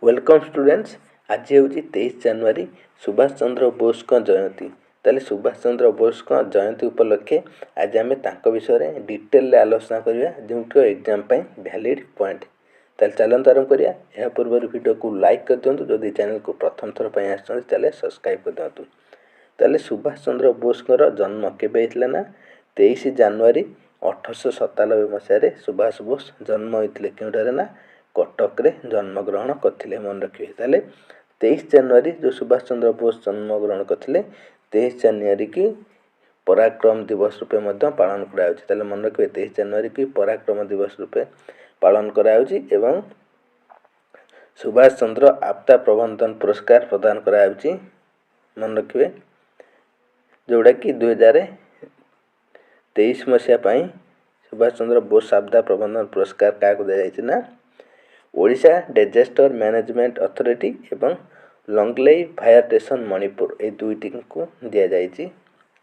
Welcome students. आज हूँ 23 जनवरी सुभाष चंद्र बोस जयंती। ताले सुभाष चंद्र बोस जयंती उपलक्षे आज आम विषय में डिटेल आलोचना करवा जो एग्जाम वैलिड पॉइंट। ताले चलते आरंभ करिया। यह पूर्व वीडियो को लाइक कर दिंतु, जदि चैनल को प्रथम थर पर आसते सब्सक्राइब कर दिंतु। ताले सुभाष चंद्र बोस जन्म केबे होता ना 23 जनवरी 1897 मसीह सुभाष बोस जन्म होते क्योंठारे ना कटक रे जन्म ग्रहण करथिले। मन रखिए ताले 23 जनवरी जो सुभाष चंद्र बोस जन्म ग्रहण करथिले 23 जनवरी की पराक्रम दिवस रूपे मध्य पालन कराउछि। ताले मन रखिए 23 जनवरी की पराक्रम दिवस रूपे पालन कराउछि एवं सुभाष चंद्र आपदा प्रबंधन पुरस्कार प्रदान कराउछि। मन रखिए जोड़ा कि 2023 मसीहा पई सुभाष चंद्र बोस आपदा प्रबंधन पुरस्कार क्या दिया ना ओडिशा डिजास्टर मैनेजमेंट अथॉरिटी एवं लंगलेई फायर स्टेशन मणिपुर ये दुईटी को दि जाइए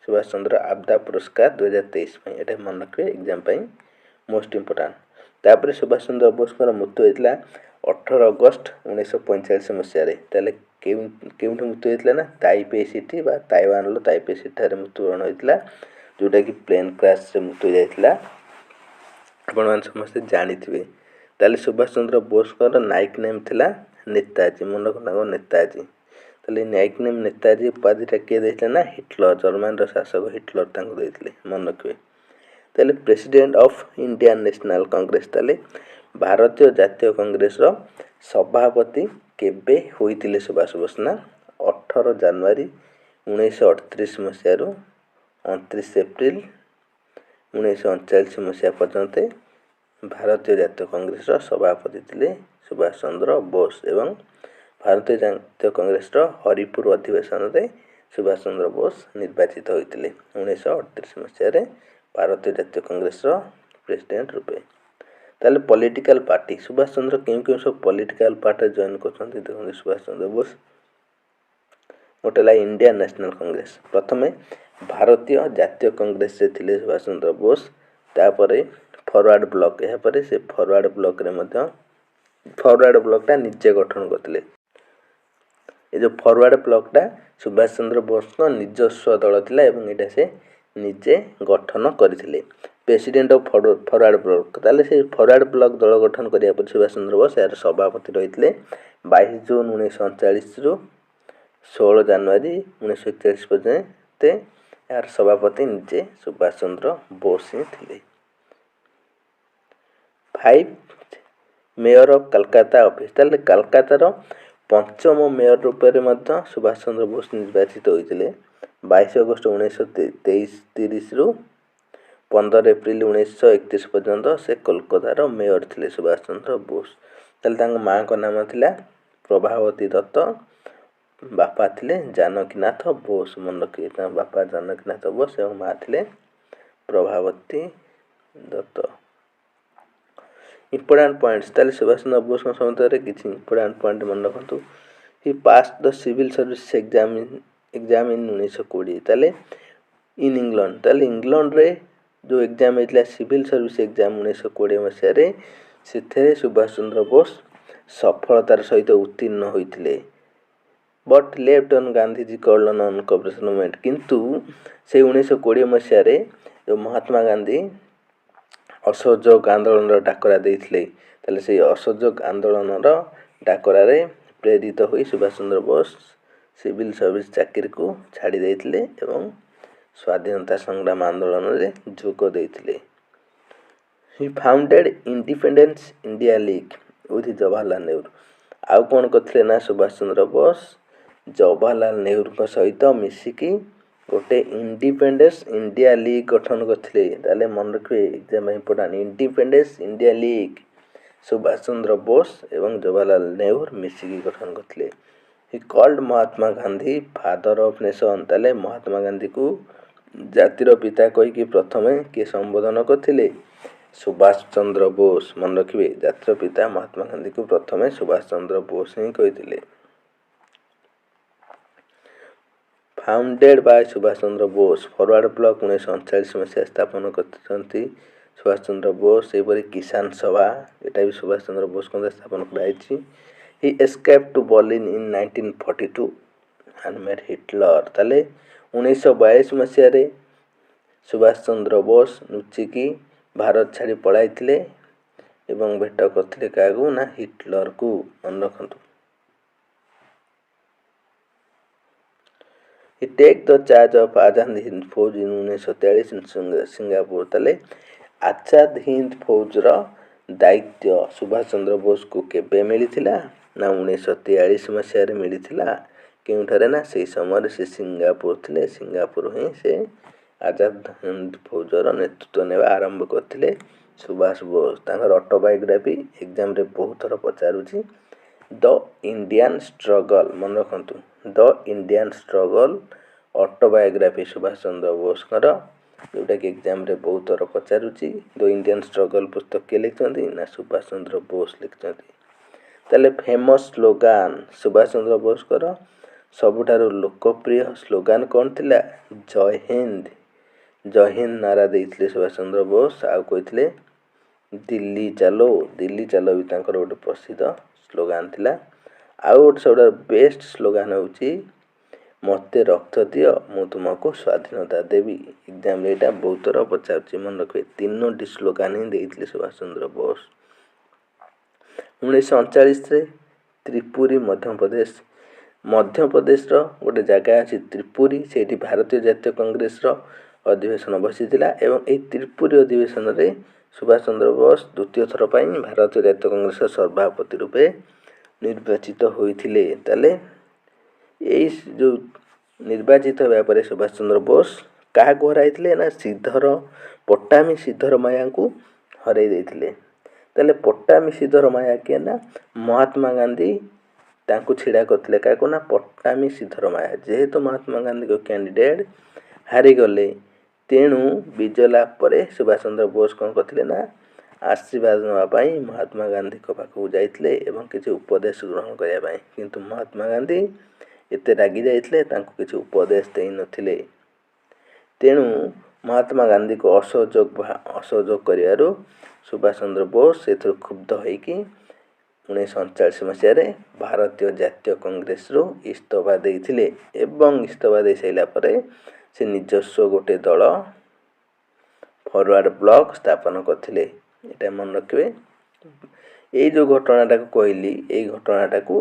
सुभाष चंद्र आपदा पुरस्कार 2023 में। ये मन रखिए एग्जाम मोस्ट इम्पोर्टाट। तापर सुभाष चंद्र बोस मृत्यु होता 18 अगस्त 1945 मसीह। क्यों मृत्यु होता ना Taipei city Taiwan Taipei city मृत्युवरण होता जोटा कि प्लेन क्रैश मृत्यु होता आपण समस्ते जानी। ताले सुभाष चंद्र बोस नाइक नेम थिला नेताजी। मन रखना नेताजी। ताले नाइक नेम नेताजी उपाधिटा किए देते ना हिटलर जर्मन शासक हिटलर तांको देथिले। मन रखिए ताले president of Indian national Congress ताले भारतीय जातीय कांग्रेस रो सभापति केबे होइतिले सुभाष बोस ना 18 जनवरी 1938 मसीह रु 29 अप्रैल 1939 मसीहा पर्यंत भारतीय जातीय कांग्रेस सभापति थे सुभाष चंद्र बोस एवं भारतीय जातीय कांग्रेस हरिपुर अधिवेशन में सुभाष चंद्र बोस निर्वाचित होते 1938 मसीह भारतीय जातीय कांग्रेस प्रेसिडेंट रूपे। ताले पॉलिटिकल पार्टी सुभाष चंद्र क्यों सब पॉलिटिकल पार्टी जॉइन कर देखते सुभाष चंद्र बोस गोटे ला इंडियन नेशनल कांग्रेस प्रथमे भारतीय जातीय कांग्रेस से थिले सुभाष चंद्र बोस तापरे फरवर्ड ब्लॉक यापर से फरवर्ड ब्लॉक रे मध्य फरवर्ड ब्लॉकटा निजे गठन करते। ये जो फरवर्ड ब्लॉकटा सुभाष चंद्र बोस निजस्व दल थिला एवं एटा से निजे गठन करथिले। प्रेसिडेंट ऑफ फरवर्ड ब्लॉक ताले से फरवर्ड ब्लॉक दल गठन करिया पर सुभाष चंद्र बोस यार सभापति रहितले 22 जून 1939 रु 16 जनवरी 1941 पर्यंत यार सभापति निजे सुभाष चंद्र बोस ही थिले। 5 मेयर ऑफ कलकत्ता ऑफिस ताले कलकत्तार पंचम मेयर रूप में सुभाष चंद्र बोस निर्वाचित होते 22 अगस्त 1930 रु 15 अप्रैल 1931 पर्यंत से कोलकातार मेयर थे सुभाष चंद्र बोस। ताले माँ का नाम थिला प्रभावती दत्त, बापा थिले जानकीनाथ बोस। मन रखिए बापा जानकीनाथ बोस और माँ थिले प्रभावती दत्त। इंपोर्टेंट पॉइंट्स ताले सुभाष चंद्र बोस समय किसी इंपोर्टेंट पॉइंट मन रखु। He pass the civil service exam in 1920 ताले इन इंग्लैंड ताले इंग्लैंड रे जो एग्जाम होता सिविल सर्विस एग्जाम 1920 मसीह से सुभाष चंद्र बोस सफलतार सहित उत्तीर्ण होते but left on Gandhiji called on cooperation movement किंतु से 1920 मसीह जो महात्मा गांधी असहयोग आंदोलन डाकरा देते से असहयोग आंदोलन डाकरा प्रेरित हो सुभाष चंद्र बोस सिविल सर्विस चाकरी को छाड़ी देते एवं स्वाधीनता संग्राम आंदोलन में जोग देते। He founded independence India league with Jawaharlal Nehru. आउ कौन करते ना सुभाष चंद्र बोस जवाहरलाल नेहरू सहित मिसिकी गोटे इंडिपेंडेंस इंडिया लीग गठन करते। मन रखिए exam important independence India league Subhash Chandra Bose एवं जवाहरलाल नेहरू मिसिकी गठन करते। He called Mahatma Gandhi father of nation ताले महात्मा गांधी को जातिर पिता कहीकि प्रथमे किए संबोधन करते सुभाष चंद्र बोस। मन रखिए जातिर पिता महात्मा गांधी को प्रथमे सुभाष चंद्र बोस ही कहते। Founded by Subhash Chandra Bose forward block 1939 मसीहा स्थापन करते सुभाष चंद्र बोस। सेपरी किसान सभा यहाँ भी सुभाष चंद्र बोस स्थापन कराई। ହି escaped to Berlin in 1942 and met Hitler। ତାହେଲେ 1942 ମସିହାରେ ସୁଭାଷ ଚନ୍ଦ୍ର ବୋଷ ଲୁଚିକି ଭାରତ ଛାଡ଼ି ପଳାଇଥିଲେ ଏବଂ ଭେଟ କରିଥିଲେ କାହାକୁ ନା ହିଟଲରକୁ। ମନେ ରଖନ୍ତୁ। He take the charge of Azad Hind Fauj in 1943 in Singapore. ତାହେଲେ ଆଜାଦ ହିନ୍ଦ ଫୌଜର ଦାୟିତ୍ୱ ସୁଭାଷ ଚନ୍ଦ୍ର ବୋଷକୁ କେବେ ମିଳିଥିଲା ନା 1943 ମସିହାରେ ମିଳିଥିଲା। କେଉଁଠାରେ ନା ସେହି ସମୟରେ ସେ ସିଙ୍ଗାପୁର ଥିଲେ। ସିଙ୍ଗାପୁର ହିଁ ସେ ଆଜାଦ ହିନ୍ଦ ଫୌଜର ନେତୃତ୍ୱ ନେବା ଆରମ୍ଭ କରିଥିଲେ ସୁଭାଷ ବୋଷ। ତାଙ୍କର ଅଟୋବାୟୋଗ୍ରାଫି ଏକ୍ଜାମରେ ବହୁତ ଥର ପଚାରୁଛି। ଦ ଇଣ୍ଡିଆନ୍ ଷ୍ଟ୍ରଗଲ, ମନେ ରଖନ୍ତୁ, the Indian struggle autobiography Subhash Chandra ବୋଷଙ୍କର, ଯେଉଁଟାକି ଏକ୍ଜାମରେ ବହୁତ ଥର ପଚାରୁଛି। ଦ ଇଣ୍ଡିଆନ୍ ଷ୍ଟ୍ରଗଲ ପୁସ୍ତକ କିଏ ଲେଖିଛନ୍ତି ନା ସୁଭାଷ ଚନ୍ଦ୍ର ବୋଷ ଲେଖିଛନ୍ତି। ତାହେଲେ ଫେମସ୍ ସ୍ଲୋଗାନ ସୁଭାଷ ଚନ୍ଦ୍ର ବୋଷଙ୍କର ସବୁଠାରୁ ଲୋକପ୍ରିୟ ସ୍ଲୋଗାନ କ'ଣ ଥିଲା? ଜୟ ହିନ୍ଦ। ଜୟ ହିନ୍ଦ ନାରା ଦେଇଥିଲେ ସୁଭାଷ ଚନ୍ଦ୍ର ବୋଷ। ଆଉ କହିଥିଲେ ଦିଲ୍ଲୀ ଚାଲୋ। ଦିଲ୍ଲୀ ଚାଲୋ ବି ତାଙ୍କର ଗୋଟେ ପ୍ରସିଦ୍ଧ ସ୍ଲୋଗାନ ଥିଲା। ଆଉ ଗୋଟେ ସବୁଠାରୁ ବେଷ୍ଟ ସ୍ଲୋଗାନ ହେଉଛି ମୋତେ ରକ୍ତ ଦିଅ ମୁଁ ତୁମକୁ ସ୍ୱାଧୀନତା ଦେବି। ଏକ୍ଜାମରେ ଏଇଟା ବହୁତ ଥର ପଚାରୁଛି, ମନେ ରଖିବେ। ତିନୋଟି ସ୍ଲୋଗାନ ହିଁ ଦେଇଥିଲେ ସୁଭାଷ ଚନ୍ଦ୍ର ବୋଷ। 1939ରେ ତ୍ରିପୁରୀ ମଧ୍ୟପ୍ରଦେଶର ଗୋଟେ ଜାଗା ଅଛି ତ୍ରିପୁରୀ, ସେଇଠି ଭାରତୀୟ ଜାତୀୟ କଂଗ୍ରେସର ଅଧିବେଶନ ବସିଥିଲା ଏବଂ ଏହି ତ୍ରିପୁରୀ ଅଧିବେଶନରେ ସୁଭାଷ ଚନ୍ଦ୍ର ବୋଷ ଦ୍ୱିତୀୟ ଥର ପାଇଁ ଭାରତୀୟ ଜାତୀୟ କଂଗ୍ରେସର ସଭାପତି ରୂପେ ନିର୍ବାଚିତ ହୋଇଥିଲେ। ତାହେଲେ ଏଇ ଯେଉଁ ନିର୍ବାଚିତ ହେବା ପରେ ସୁଭାଷ ଚନ୍ଦ୍ର ବୋଷ କାହାକୁ ହରାଇଥିଲେ ନା ପଟ୍ଟାମୀ ସିଦ୍ଧରମୈୟାଙ୍କୁ ହରାଇ ଦେଇଥିଲେ। ତାହେଲେ ପଟ୍ଟାମୀ ସିଦ୍ଧରମୈୟା କିଏ ନା ମହାତ୍ମା ଗାନ୍ଧୀ ତାଙ୍କୁ ଛିଡ଼ା କରିଥିଲେ। କାହାକୁ ନା ପଟ୍ଟାମୀ ସିଦ୍ଧରମୈୟା। ଯେହେତୁ ମହାତ୍ମା ଗାନ୍ଧୀଙ୍କ କ୍ୟାଣ୍ଡିଡେଟ୍ ହାରିଗଲେ, ତେଣୁ ବିଜୟ ଲାଭ ପରେ ସୁଭାଷ ଚନ୍ଦ୍ର ବୋଷ କ'ଣ କରିଥିଲେ ନା ଆଶୀର୍ବାଦ ନେବା ପାଇଁ ମହାତ୍ମା ଗାନ୍ଧୀଙ୍କ ପାଖକୁ ଯାଇଥିଲେ ଏବଂ କିଛି ଉପଦେଶ ଗ୍ରହଣ କରିବା ପାଇଁ। କିନ୍ତୁ ମହାତ୍ମା ଗାନ୍ଧୀ ଏତେ ରାଗି ଯାଇଥିଲେ, ତାଙ୍କୁ କିଛି ଉପଦେଶ ଦେଇନଥିଲେ। ତେଣୁ ମହାତ୍ମା ଗାନ୍ଧୀଙ୍କୁ ଅସହଯୋଗ କରିବାରୁ ସୁଭାଷ ଚନ୍ଦ୍ର ବୋଷ ସେଥିରୁ କ୍ଷୁବ୍ଧ ହୋଇକି 1939 ମସିହାରେ ଭାରତୀୟ ଜାତୀୟ କଂଗ୍ରେସରୁ ଇସ୍ତଫା ଦେଇଥିଲେ ଏବଂ ଇସ୍ତଫା ଦେଇସାରିଲା ପରେ ସେ ନିଜସ୍ୱ ଗୋଟେ ଦଳ ଫରୱାର୍ଡ଼ ବ୍ଲକ ସ୍ଥାପନ କରିଥିଲେ। ଏଇଟା ମନେ ରଖିବେ। ଏଇ ଯେଉଁ ଘଟଣାଟାକୁ କହିଲି, ଏଇ ଘଟଣାଟାକୁ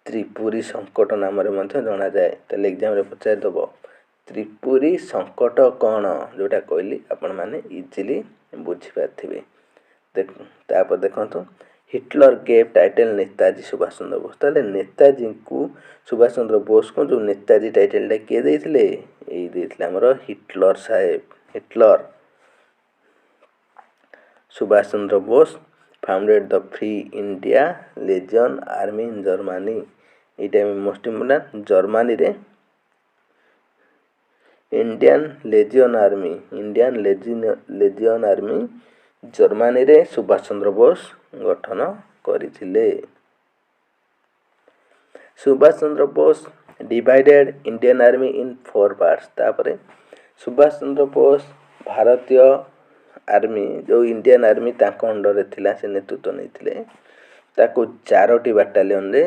ତ୍ରିପୁରୀ ସଙ୍କଟ ନାମରେ ମଧ୍ୟ ଜଣାଯାଏ। ତାହେଲେ ଏକ୍ଜାମରେ ପଚାରିଦେବ ତ୍ରିପୁରୀ ସଙ୍କଟ କ'ଣ, ଯେଉଁଟା କହିଲି ଆପଣମାନେ ଇଜିଲି ବୁଝିପାରିଥିବେ। ତାପରେ ଦେଖନ୍ତୁ Hitler gave title Netaji Subhash Chandra Bose. ତାହେଲେ ନେତାଜୀଙ୍କୁ ସୁଭାଷ ଚନ୍ଦ୍ର ବୋଷଙ୍କୁ ଯେଉଁ ନେତାଜୀ ଟାଇଟେଲ୍ଟା କିଏ ଦେଇଥିଲେ? ଏଇ ଦେଇଥିଲେ ଆମର ହିଟଲର ସାହେବ। Hitler. Subhash Chandra Bose founded the free India legion army in Germany. ଏଇଟା ମୋଷ୍ଟ ଇମ୍ପୋର୍ଟାଣ୍ଟ। ଜର୍ମାନୀରେ ଇଣ୍ଡିଆନ୍ ଲେଜିଅନ୍ ଆର୍ମି ଜର୍ମାନୀରେ ସୁଭାଷ ଚନ୍ଦ୍ର ବୋଷ ଗଠନ କରିଥିଲେ। Subhash Chandra Bose divided Indian army in 4 parts. ତାପରେ ସୁଭାଷ ଚନ୍ଦ୍ର ବୋଷ ଭାରତୀୟ ଆର୍ମି, ଯେଉଁ ଇଣ୍ଡିଆନ୍ ଆର୍ମି ତାଙ୍କ ଅଣ୍ଡରରେ ଥିଲା, ସେ ନେତୃତ୍ୱ ନେଇଥିଲେ, ତାକୁ 4ଟି ବାଟାଲିୟନରେ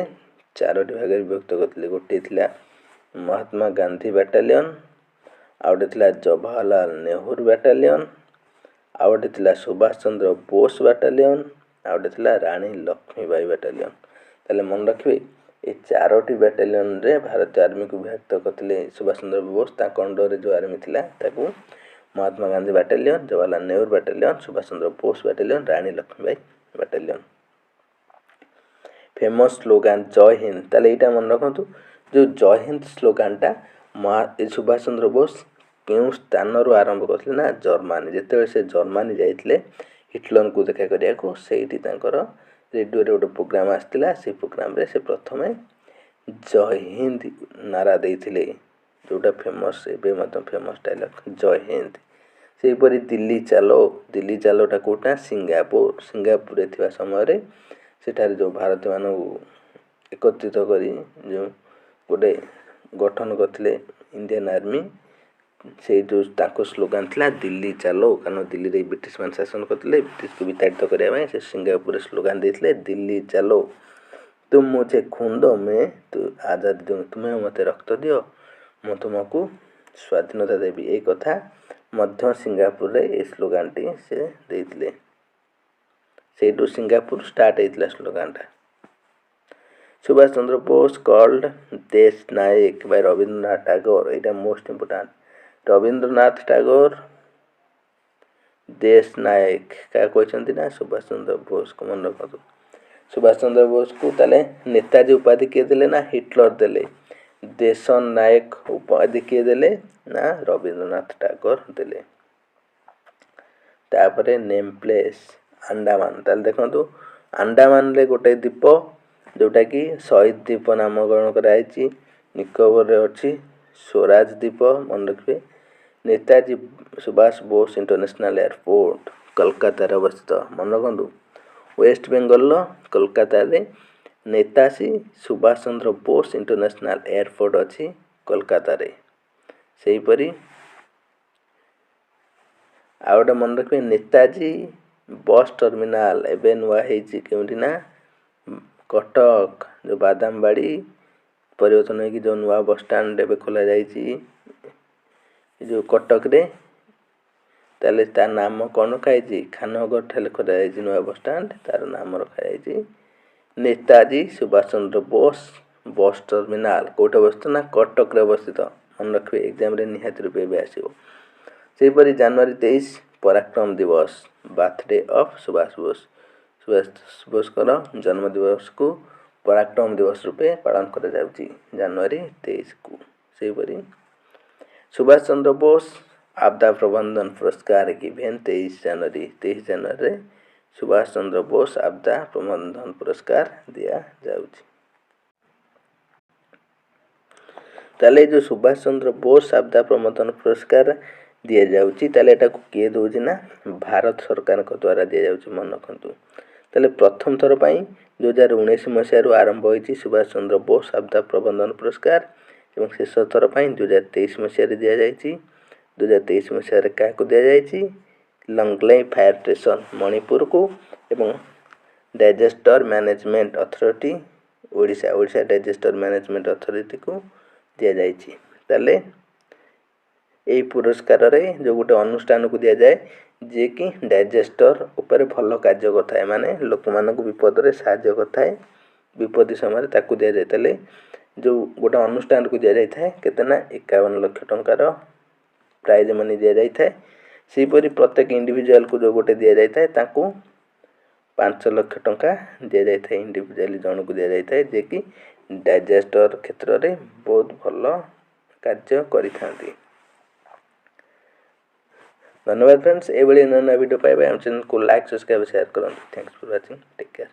4ଟି ଭାଗରେ ବିଭକ୍ତ କରିଥିଲେ। ଗୋଟିଏ ଥିଲା ମହାତ୍ମା ଗାନ୍ଧୀ ବାଟାଲିୟନ, ଆଉ ଗୋଟେ ଥିଲା ଜବାହରଲାଲ ନେହେରୁ ବାଟାଲିୟନ, ଆଉ ଗୋଟେ ଥିଲା ସୁଭାଷ ଚନ୍ଦ୍ର ବୋଷ ବାଟାଲିୟନ, ଆଉ ଗୋଟେ ଥିଲା ରାଣୀ ଲକ୍ଷ୍ମୀବାଇ ବାଟାଲିୟନ। ତାହେଲେ ମନେ ରଖିବେ ଏ 4ଟି ବାଟାଲିୟନରେ ଭାରତୀୟ ଆର୍ମିକୁ ବିଭକ୍ତ କରିଥିଲେ ସୁଭାଷ ଚନ୍ଦ୍ର ବୋଷ। ତାଙ୍କ ଅଣ୍ଡରରେ ଯେଉଁ ଆର୍ମି ଥିଲା ତାକୁ Mahatma Gandhi battalion, Jawaharlal Nehru battalion, Subhash Chandra Bose battalion, Rani Lakshmibai battalion. Famous slogan ଜୟ ହିନ୍ଦ। ତାହେଲେ ଏଇଟା ମନେ ରଖନ୍ତୁ, ଯେଉଁ ଜୟ ହିନ୍ଦ ସ୍ଲୋଗାନଟା ସୁଭାଷ ଚନ୍ଦ୍ର ବୋଷ କେଉଁ ସ୍ଥାନରୁ ଆରମ୍ଭ କରିଥିଲେ ନା ଜର୍ମାନୀ। ଯେତେବେଳେ ସେ ଜର୍ମାନୀ ଯାଇଥିଲେ ହିଟଲରଙ୍କୁ ଦେଖା କରିବାକୁ, ସେଇଠି ତାଙ୍କର ରେଡ଼ିଓରେ ଗୋଟେ ପ୍ରୋଗ୍ରାମ ଆସିଥିଲା। ସେଇ ପ୍ରୋଗ୍ରାମରେ ସେ ପ୍ରଥମେ ଜୟ ହିନ୍ଦ ନାରା ଦେଇଥିଲେ, ଯେଉଁଟା ଫେମସ୍, ଏବେ ମଧ୍ୟ ଫେମସ୍ ଡାଇଲଗ ଜୟ ହିନ୍ଦ। ସେହିପରି ଦିଲ୍ଲୀ ଚାଲୋ। ଦିଲ୍ଲୀ ଚାଲୋଟା କେଉଁଟା? ସିଙ୍ଗାପୁରରେ ଥିବା ସମୟରେ ସେଠାରେ ଯେଉଁ ଭାରତୀୟମାନଙ୍କୁ ଏକତ୍ରିତ କରି ଯେଉଁ ଗୋଟେ ଗଠନ କରିଥିଲେ ଇଣ୍ଡିଆନ୍ ଆର୍ମି, ସେଇ ଯେଉଁ ତାଙ୍କ ସ୍ଲୋଗାନ ଥିଲା ଦିଲ୍ଲୀ ଚାଲୋ। କାରଣ ଦିଲ୍ଲୀରେ ବ୍ରିଟିଶମାନେ ଶାସନ କରିଥିଲେ, ବ୍ରିଟିଶକୁ ବିତାଡ଼ିତ କରିବା ପାଇଁ ସେ ସିଙ୍ଗାପୁରରେ ସ୍ଲୋଗାନ ଦେଇଥିଲେ ଦିଲ୍ଲୀ ଚାଲୋ। तुम मुझे खून दो मैं तु आज़ादी दूँ, तुम्हें मते रक्त दियो ମୁଁ ତୁମକୁ ସ୍ୱାଧୀନତା ଦେବି। ଏଇ କଥା ମଧ୍ୟ ସିଙ୍ଗାପୁରରେ ଏଇ ସ୍ଲୋଗାନଟି ସେ ଦେଇଥିଲେ। ସେଇଠୁ ସିଙ୍ଗାପୁର ଷ୍ଟାର୍ଟ ହେଇଥିଲା ସ୍ଲୋଗାନଟା। ସୁଭାଷ ଚନ୍ଦ୍ର ବୋଷ କଲ୍ଡ ଦେଶ ନାୟକ ବାଇ ରବୀନ୍ଦ୍ରନାଥ ଟାଗୋର। ଏଇଟା ମୋଷ୍ଟ ଇମ୍ପୋର୍ଟାଣ୍ଟ। ରବୀନ୍ଦ୍ରନାଥ ଟାଗୋର ଦେଶ ନାୟକ କାହା କହିଛନ୍ତି ନା ସୁଭାଷ ଚନ୍ଦ୍ର ବୋଷକୁ ମନେ ରଖନ୍ତୁ। ସୁଭାଷ ଚନ୍ଦ୍ର ବୋଷକୁ ତାହେଲେ ନେତାଜୀ ଉପାଧି କିଏ ଦେଲେ ନା ହିଟଲର ଦେଲେ। ଦେଶ ନାୟକ ଉପାଧି କିଏ ଦେଲେ ନା ରବୀନ୍ଦ୍ରନାଥ ଟାଗୋର ଦେଲେ। ତାପରେ ନେମ୍ ପ୍ଲେସ୍ ଆଣ୍ଡାମାନ। ତାହେଲେ ଦେଖନ୍ତୁ ଆଣ୍ଡାମାନରେ ଗୋଟେ ଦ୍ୱୀପ ଯେଉଁଟାକି ଶହୀଦ ଦ୍ୱୀପ ନାମକରଣ କରାଯାଇଛି। ନିକୋବରରେ ଅଛି ସ୍ୱରାଜ ଦ୍ୱୀପ ମନେ ରଖିବେ। ନେତାଜୀ ସୁଭାଷ ବୋଷ ଇଣ୍ଟରନ୍ୟାସନାଲ ଏୟାରପୋର୍ଟ କୋଲକାତାରେ ଅବସ୍ଥିତ ମନେ ରଖନ୍ତୁ। ୱେଷ୍ଟ ବେଙ୍ଗଲର କୋଲକାତାରେ ନେତାଜୀ ସୁଭାଷ ଚନ୍ଦ୍ର ବୋଷ ଇଣ୍ଟରନ୍ୟାସନାଲ ଏୟାରପୋର୍ଟ ଅଛି କୋଲକାତାରେ। ସେହିପରି ଆଉ ଗୋଟେ ମନେ ରଖିବେ ନେତାଜୀ ବସ୍ ଟର୍ମିନାଲ ଏବେ ନୂଆ ହେଇଛି କେଉଁଠି ନା କଟକ। ଯେଉଁ ବାଦାମବାଡ଼ି ପରିବର୍ତ୍ତନ ହେଇକି ଯେଉଁ ନୂଆ ବସଷ୍ଟାଣ୍ଡ ଏବେ ଖୋଲା ଯାଇଛି ଯେଉଁ କଟକରେ, ତାହେଲେ ତା ନାମ କ'ଣ ରଖାଯାଇଛି ଖାନନଗର ଠାରେ ଖୋଲାଯାଇଛି ନୂଆ ବସଷ୍ଟାଣ୍ଡ, ତାର ନାମ ରଖାଯାଇଛି ନେତାଜୀ ସୁଭାଷ ଚନ୍ଦ୍ର ବୋଷ ବସ୍ ଟର୍ମିନାଲ। କେଉଁଠି ଅବସ୍ଥିତ ନା କଟକରେ ଅବସ୍ଥିତ ମନେ ରଖିବେ। ଏକ୍ଜାମରେ ନିହାତି ରୂପେ ଏବେ ଆସିବ। ସେହିପରି ଜାନୁଆରୀ 23 ପରାକ୍ରମ ଦିବସ ବାର୍ଥଡେ ଅଫ୍ ସୁଭାଷ ବୋଷ। ସୁଭାଷ ବୋଷଙ୍କର ଜନ୍ମଦିବସକୁ ପରାକ୍ରମ ଦିବସ ରୂପେ ପାଳନ କରାଯାଉଛି ଜାନୁଆରୀ 23କୁ। ସେହିପରି ସୁଭାଷ ଚନ୍ଦ୍ର ବୋଷ आपदा प्रबंधन पुरस्कार गिवेन 23 ଜାନୁଆରୀରେ ସୁଭାଷ ଚନ୍ଦ୍ର ବୋଷ आपदा प्रबंधन पुरस्कार ଦିଆଯାଉଛି। ତାହେଲେ ଯେଉଁ ସୁଭାଷ ଚନ୍ଦ୍ର ବୋଷ आपदा प्रबंधन पुरस्कार ଦିଆଯାଉଛି ତାହେଲେ ଏଟାକୁ କିଏ ଦେଉଛି ନା ଭାରତ ସରକାରଙ୍କ ଦ୍ୱାରା ଦିଆଯାଉଛି ମନେ ରଖନ୍ତୁ। ତାହେଲେ ପ୍ରଥମ ଥର ପାଇଁ 2019 ମସିହାରୁ ଆରମ୍ଭ ହୋଇଛି ସୁଭାଷ ଚନ୍ଦ୍ର ବୋଷ आपदा प्रबंधन पुरस्कार ଏବଂ ଶେଷ ଥର ପାଇଁ 2023 ମସିହାରେ ଦିଆଯାଇଛି। 2023 ମସିହାରେ କାହାକୁ ଦିଆଯାଇଛି ଲଙ୍ଗଲେଇ ଫାୟାର ଷ୍ଟେସନ ମଣିପୁରକୁ ଏବଂ disaster management authority Odisha disaster management ଅଥରିଟିକୁ ଦିଆଯାଇଛି। ତାହେଲେ ଏହି ପୁରସ୍କାରରେ ଯେଉଁ ଗୋଟେ ଅନୁଷ୍ଠାନକୁ ଦିଆଯାଏ ଯିଏକି ଡିଜାଷ୍ଟର ଉପରେ ଭଲ କାର୍ଯ୍ୟ କରିଥାଏ, ମାନେ ଲୋକମାନଙ୍କୁ ବିପଦରେ ସାହାଯ୍ୟ କରିଥାଏ, ବିପତ୍ତି ସମୟରେ ତାକୁ ଦିଆଯାଏ। ତାହେଲେ ଯେଉଁ ଗୋଟେ ଅନୁଷ୍ଠାନକୁ ଦିଆଯାଇଥାଏ କେତେ ନା 51 ଲକ୍ଷ ଟଙ୍କାର ପ୍ରାଇଜ୍ ମନି ଦିଆଯାଇଥାଏ। ସେହିପରି ପ୍ରତ୍ୟେକ ଇଣ୍ଡିଭିଜୁଆଲକୁ ଯେଉଁ ଗୋଟେ ଦିଆଯାଇଥାଏ ତାଙ୍କୁ 5 ଲକ୍ଷ ଟଙ୍କା ଦିଆଯାଇଥାଏ। ଇଣ୍ଡିଭିଜୁଆଲି ଜଣକୁ ଦିଆଯାଇଥାଏ ଯିଏକି ଡିଜାଷ୍ଟର କ୍ଷେତ୍ରରେ ବହୁତ ଭଲ କାର୍ଯ୍ୟ କରିଥାନ୍ତି। ଧନ୍ୟବାଦ ଫ୍ରେଣ୍ଡସ୍। ଏଭଳି ନୂଆ ନୂଆ ଭିଡ଼ିଓ ପାଇବା ଆମ ଚ୍ୟାନେଲକୁ ଲାଇକ୍ ସବସ୍କ୍ରାଇବ୍ ସେୟାର କରନ୍ତୁ। Thanks for watching. Take care.